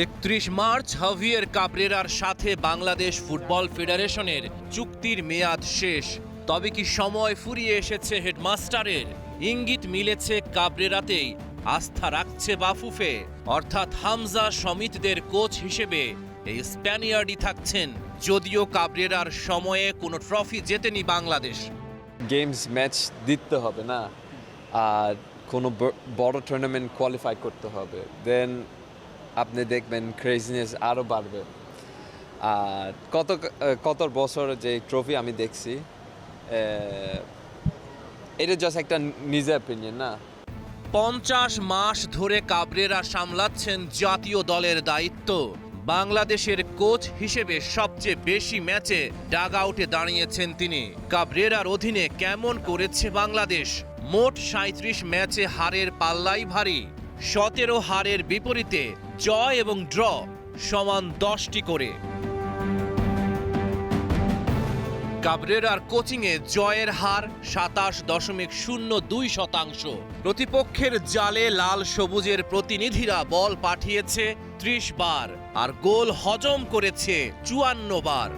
31 March Javier কাবরেরার সাথে Bangladesh football ফেডারেশনের চুক্তির মেয়াদ শেষ। তবে কি সময় ফুরিয়ে এসেছে হেডমাস্টারের? ইঙ্গিত মিলেছে কাবরেরাতেই আস্থা রাখছে বাফুফে, অর্থাৎ হামজা সমিতদের কোচ হিসেবে এই স্প্যানিয়ার্ডই থাকছেন, যদিও কাবরেরার সময়ে কোনো ট্রফি জেতেনি বাংলাদেশ। গেমস ম্যাচ দিতে হবে না, আর কোনো বড় টুর্নামেন্ট কোয়ালিফাই করতে হবে, দেন আপনি দেখবেন ক্রেজিনেস আরও বাড়বে। আর কত বছর যে ট্রফি আমি দেখছি, এটা জাস্ট একটা নিজের অপিনিয়ন না। 50 মাস ধরে কাবরেরা সামলাচ্ছেন জাতীয় দলের দায়িত্ব। বাংলাদেশের কোচ হিসেবে সবচেয়ে বেশি ম্যাচে ডাগ আউটে দাঁড়িয়েছেন তিনি। কাবরেরার অধীনে কেমন করেছে বাংলাদেশ? মোট 37 ম্যাচে হারের পাল্লাই ভারী। 17 হারের বিপরীতে জয় এবং ড্র সমান 10টি করে। কাবরেরার কোচিংয়ে জয়ের হার 27.02%। প্রতিপক্ষের জালে লাল সবুজের প্রতিনিধিরা বল পাঠিয়েছে 30 বার আর গোল হজম করেছে 54 বার।